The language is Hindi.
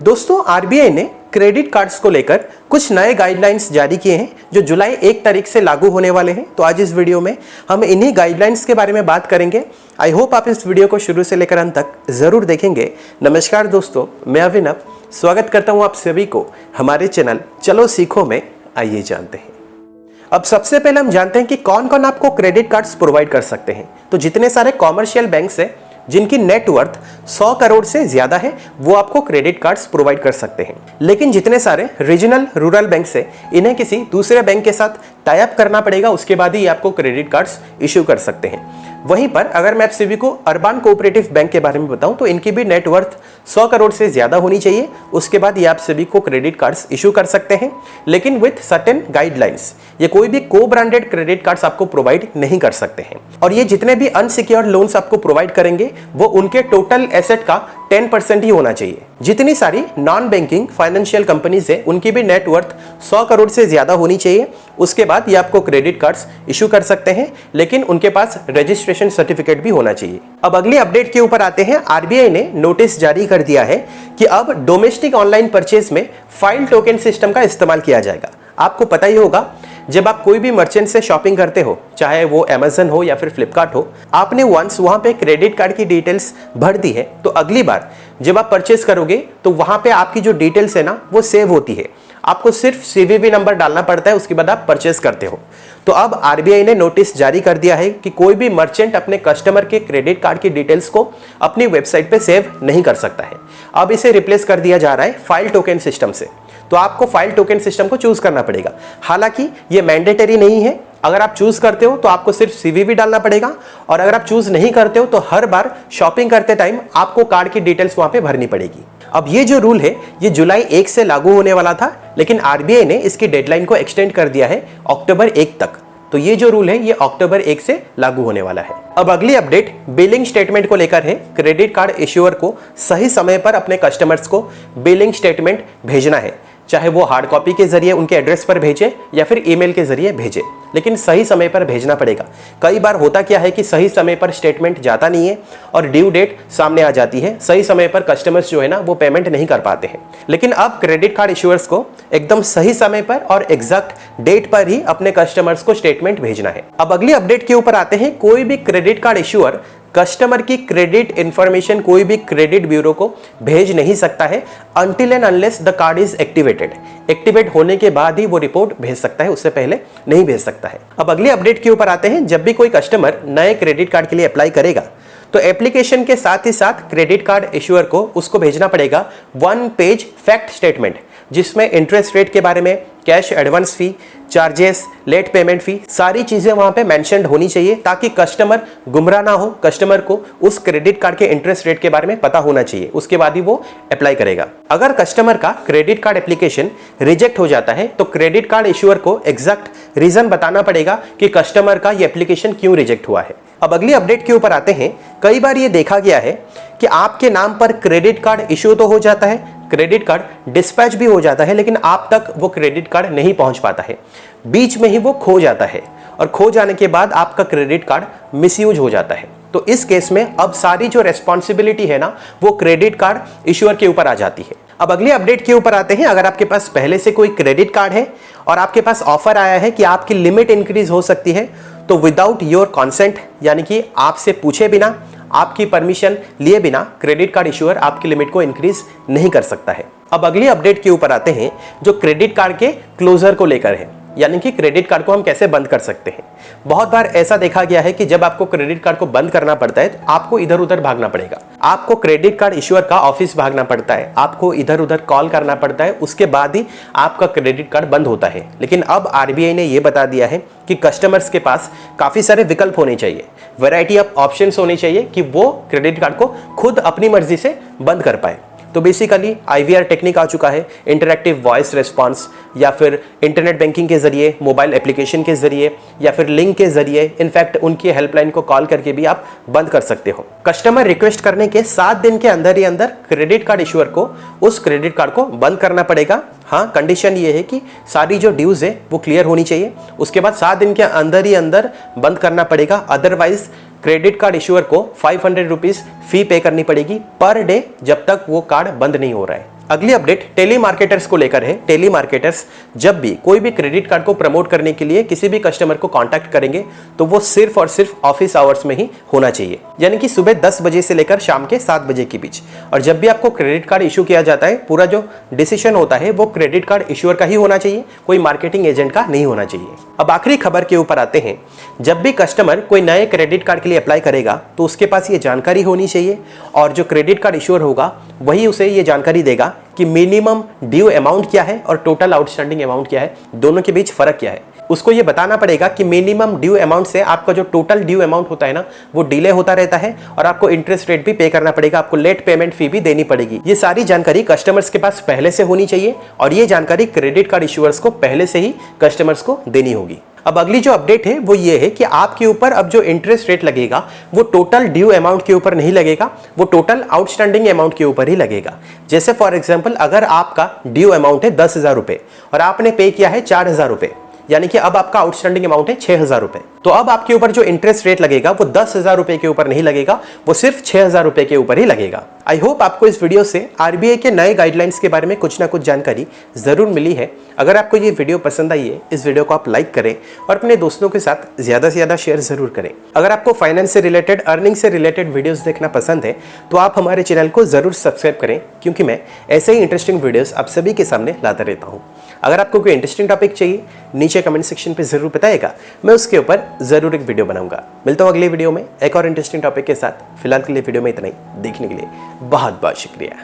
दोस्तों आरबीआई ने क्रेडिट कार्ड्स को लेकर कुछ नए गाइडलाइंस जारी किए हैं जो जुलाई 1 तारीख से लागू होने वाले हैं। तो आज इस वीडियो में हम इन्हीं गाइडलाइंस के बारे में बात करेंगे। आई होप आप इस वीडियो को शुरू से लेकर अंत तक जरूर देखेंगे। नमस्कार दोस्तों, मैं अभिनव स्वागत करता हूं आप सभी को हमारे चैनल चलो सीखो में। आइए जानते हैं। अब सबसे पहले हम जानते हैं कि कौन कौन आपको क्रेडिट कार्ड्स प्रोवाइड कर सकते हैं। तो जितने सारे कॉमर्शियल बैंक्स हैं जिनकी नेटवर्थ 100 करोड़ से ज्यादा है वो आपको क्रेडिट कार्ड्स प्रोवाइड कर सकते हैं। लेकिन जितने सारे रीजनल रूरल बैंक्स है इन्हें किसी दूसरे बैंक के साथ टाई अप करना पड़ेगा, उसके बाद ही आपको क्रेडिट कार्ड्स इश्यू कर सकते हैं। वहीं पर अगर मैं आप सभी को अर्बन कोऑपरेटिव बैंक के बारे में बताऊं तो इनकी भी नेटवर्थ 100 करोड़ से ज्यादा होनी चाहिए, उसके बाद ये आप सभी को क्रेडिट कार्ड्स इशू कर सकते हैं, लेकिन विथ सर्टेन गाइडलाइंस। ये कोई भी को ब्रांडेड क्रेडिट कार्ड्स आपको प्रोवाइड नहीं कर सकते हैं। और ये जितने भी अनसिक्योर्ड लोन्स आपको प्रोवाइड करेंगे वो उनके टोटल एसेट का 10% ही होना चाहिए। जितनी सारी नॉन बैंकिंग फाइनेंशियल कंपनीज है उनकी भी नेटवर्थ 100 करोड़ से ज्यादा होनी चाहिए, उसके बाद ये आपको क्रेडिट कार्ड्स इशू कर सकते हैं, लेकिन उनके पास रजिस्ट्रेशन सर्टिफिकेट भी होना चाहिए। अब अगली अपडेट के ऊपर आते हैं। आरबीआई ने नोटिस जारी कर दिया है कि अब डोमेस्टिक ऑनलाइन परचेज में फाइल टोकन सिस्टम का इस्तेमाल किया जाएगा। आपको पता ही होगा जब आप कोई भी मर्चेंट से शॉपिंग करते हो, चाहे वो अमेज़न हो या फिर फ्लिपकार्ट हो, आपने वंस वहां पे क्रेडिट कार्ड की डिटेल्स भर दी है तो अगली बार जब आप परचेस करोगे तो वहां पे आपकी जो डिटेल्स है ना वो सेव होती है। आपको सिर्फ सीवीवी नंबर डालना पड़ता है, उसके बाद आप परचेस करते हो। तो अब आरबीआई ने नोटिस जारी कर दिया है कि कोई भी मर्चेंट अपने कस्टमर के क्रेडिट कार्ड की डिटेल्स को अपनी वेबसाइट पे सेव नहीं कर सकता है। अब इसे रिप्लेस कर दिया जा रहा है फाइल टोकन सिस्टम से। तो आपको फाइल टोकन सिस्टम को चूज करना पड़ेगा। हालांकि ये मैंडेटरी नहीं है, अगर आप चूज करते हो तो आपको सिर्फ सीवीवी डालना पड़ेगा, और अगर आप चूज नहीं करते हो तो हर बार शॉपिंग करते टाइम आपको कार्ड की डिटेल्स वहां पे भरनी पड़ेगी। अब ये जो रूल है ये जुलाई 1 से लागू होने वाला था, लेकिन आरबीआई ने इसकी डेडलाइन को एक्सटेंड कर दिया है अक्टूबर 1 तक। तो ये जो रूल है ये अक्टूबर 1 से लागू होने वाला है। अब अगली अपडेट बिलिंग स्टेटमेंट को लेकर है। क्रेडिट कार्ड इश्यूअर को सही समय पर अपने कस्टमर्स को बिलिंग स्टेटमेंट भेजना है, चाहे वो हार्ड कॉपी के जरिए उनके एड्रेस पर भेजे या फिर ईमेल के जरिए भेजे, लेकिन सही समय पर भेजना पड़ेगा। कई बार होता क्या है कि सही समय पर स्टेटमेंट जाता नहीं है और ड्यू डेट सामने आ जाती है, सही समय पर कस्टमर्स जो है ना वो पेमेंट नहीं कर पाते हैं। लेकिन अब क्रेडिट कार्ड इश्यूअर्स को एकदम सही समय पर और एग्जैक्ट डेट पर ही अपने कस्टमर्स को स्टेटमेंट भेजना है। अब अगली अपडेट के ऊपर आते हैं। कोई भी क्रेडिट कार्ड इश्यूअर कस्टमर की क्रेडिट इंफॉर्मेशन कोई भी क्रेडिट ब्यूरो को भेज नहीं सकता है until and unless the card is activated. Activate होने के बाद ही वो रिपोर्ट भेज सकता है, उससे पहले नहीं भेज सकता है। अब अगली अपडेट के ऊपर आते हैं। जब भी कोई कस्टमर नए क्रेडिट कार्ड के लिए अप्लाई करेगा तो एप्लीकेशन के साथ ही साथ क्रेडिट कार्ड इश्यूअर को उसको भेजना पड़ेगा 1 पेज फैक्ट स्टेटमेंट, जिसमें इंटरेस्ट रेट के बारे में, कैश एडवांस फी, चार्जेस, लेट पेमेंट फी, सारी चीजें वहां पे मेंशन्ड होनी चाहिए ताकि कस्टमर गुमराह ना हो। कस्टमर को उस क्रेडिट कार्ड के इंटरेस्ट रेट के बारे में पता होना चाहिए, उसके बाद ही वो अप्लाई करेगा। अगर कस्टमर का क्रेडिट कार्ड एप्लीकेशन रिजेक्ट हो जाता है तो क्रेडिट कार्ड इश्यूअर को एग्जैक्ट रीजन बताना पड़ेगा कि कस्टमर का ये एप्लीकेशन क्यों रिजेक्ट हुआ है। अब अगली अपडेट के ऊपर आते हैं। कई बार ये देखा गया है कि आपके नाम पर क्रेडिट कार्ड इश्यू तो हो जाता है, क्रेडिट कार्ड डिस्पैच भी हो जाता है, लेकिन आप तक वो क्रेडिट कार्ड नहीं पहुंच पाता है, बीच में ही वो खो जाता है, और खो जाने के बाद आपका क्रेडिट कार्ड मिसयूज हो जाता है। तो इस केस में अब सारी जो रेस्पॉन्सिबिलिटी है ना वो क्रेडिट कार्ड इश्यूअर के ऊपर आ जाती है। अब अगली अपडेट के ऊपर आते हैं। अगर आपके पास पहले से कोई क्रेडिट कार्ड है और आपके पास ऑफर आया है कि आपकी लिमिट इंक्रीज हो सकती है, तो विदाउट योर कॉन्सेंट, यानी कि आपसे पूछे बिना, आपकी परमिशन लिए बिना क्रेडिट कार्ड इश्यूअर आपकी लिमिट को इंक्रीज नहीं कर सकता है। अब अगली अपडेट के ऊपर आते हैं जो क्रेडिट कार्ड के क्लोजर को लेकर है, यानी कि क्रेडिट कार्ड को हम कैसे बंद कर सकते हैं। बहुत बार ऐसा देखा गया है कि जब आपको क्रेडिट कार्ड को बंद करना पड़ता है तो आपको इधर उधर भागना पड़ेगा। आपको क्रेडिट कार्ड इश्यूअर का ऑफिस भागना पड़ता है, आपको इधर उधर कॉल करना पड़ता है, उसके बाद ही आपका क्रेडिट कार्ड बंद होता है। लेकिन अब आरबीआई ने यह बता दिया है कि कस्टमर्स के पास काफी सारे विकल्प होने चाहिए, वैरायटी ऑफ ऑप्शंस होने चाहिए कि वो क्रेडिट कार्ड को खुद अपनी मर्जी से बंद कर पाए। तो बेसिकली आईवीआर टेक्निक आ चुका है, इंटरैक्टिव वॉइस रिस्पांस, या फिर इंटरनेट बैंकिंग के जरिए, मोबाइल एप्लीकेशन के जरिए, या फिर लिंक के जरिए, इनफैक्ट उनकी हेल्पलाइन को कॉल करके भी आप बंद कर सकते हो। कस्टमर रिक्वेस्ट करने के 7 दिन के अंदर ही अंदर क्रेडिट कार्ड इश्यूअर को उस क्रेडिट कार्ड को बंद करना पड़ेगा। हाँ, कंडीशन ये है कि सारी जो ड्यूज है वो क्लियर होनी चाहिए, उसके बाद 7 दिन के अंदर ही अंदर बंद करना पड़ेगा। अदरवाइज क्रेडिट कार्ड इश्यूअर को 500 रुपीज फी पे करनी पड़ेगी पर डे जब तक वो कार्ड बंद नहीं हो रहा है। अगली अपडेट टेली मार्केटर्स को लेकर है। टेली मार्केटर्स जब भी कोई भी क्रेडिट कार्ड को प्रमोट करने के लिए किसी भी कस्टमर को कांटेक्ट करेंगे तो वो सिर्फ और सिर्फ ऑफिस आवर्स में ही होना चाहिए, यानी कि सुबह 10 बजे से लेकर शाम के 7 बजे के बीच। और जब भी आपको क्रेडिट कार्ड इशू किया जाता है, पूरा जो डिसीजन होता है वो क्रेडिट कार्ड इशूअर का ही होना चाहिए, कोई मार्केटिंग एजेंट का नहीं होना चाहिए। अब आखिरी खबर के ऊपर आते हैं। जब भी कस्टमर कोई नए क्रेडिट कार्ड के लिए अप्लाई करेगा तो उसके पास ये जानकारी होनी चाहिए और जो क्रेडिट कार्ड इशूअर होगा वही उसे ये जानकारी देगा कि मिनिमम ड्यू अमाउंट क्या है और टोटल आउटस्टैंडिंग अमाउंट क्या है, दोनों के बीच फर्क क्या है। उसको ये बताना पड़ेगा कि मिनिमम ड्यू अमाउंट से आपका जो टोटल ड्यू अमाउंट होता है ना, वो डिले होता रहता है और आपको इंटरेस्ट रेट भी पे करना पड़ेगा, आपको लेट पेमेंट फी भी देनी पड़ेगी। ये सारी जानकारी कस्टमर्स के पास पहले से होनी चाहिए और ये जानकारी क्रेडिट कार्ड इशूअर्स को पहले से ही कस्टमर्स को देनी होगी। अब अगली जो अपडेट है वो ये है कि आपके ऊपर अब जो इंटरेस्ट रेट लगेगा वो टोटल ड्यू अमाउंट के ऊपर नहीं लगेगा, वो टोटल आउटस्टैंडिंग अमाउंट के ऊपर ही लगेगा। जैसे फॉर एग्जांपल अगर आपका ड्यू अमाउंट है 10,000 रुपए और आपने पे किया है 4,000 रुपए, यानी कि अब आपका आउटस्टैंडिंग अमाउंट है 6,000 रुपए, तो अब आपके ऊपर जो इंटरेस्ट रेट लगेगा वो 10,000 रुपए के ऊपर नहीं लगेगा, वो सिर्फ 6,000 रुपए के ऊपर ही लगेगा। आई होप आपको इस वीडियो से आरबीआई के नए गाइडलाइंस के बारे में कुछ ना कुछ जानकारी जरूर मिली है। अगर आपको ये वीडियो पसंद आई है, इस वीडियो को आप लाइक करें और अपने दोस्तों के साथ ज्यादा से ज्यादा शेयर जरूर करें। अगर आपको फाइनेंस से रिलेटेड, अर्निंग से रिलेटेड वीडियोस देखना पसंद है तो आप हमारे चैनल को जरूर सब्सक्राइब करें, क्योंकि मैं ऐसे ही इंटरेस्टिंग वीडियोस आप सभी के सामने लाता रहता हूँ। अगर आपको कोई इंटरेस्टिंग टॉपिक चाहिए नीचे कमेंट सेक्शन पे जरूर बताइएगा, मैं उसके ऊपर जरूर एक वीडियो बनाऊंगा। मिलता हूँ अगले वीडियो में एक और इंटरेस्टिंग टॉपिक के साथ। फिलहाल के लिए वीडियो में इतना ही। देखने के लिए बहुत बहुत शुक्रिया।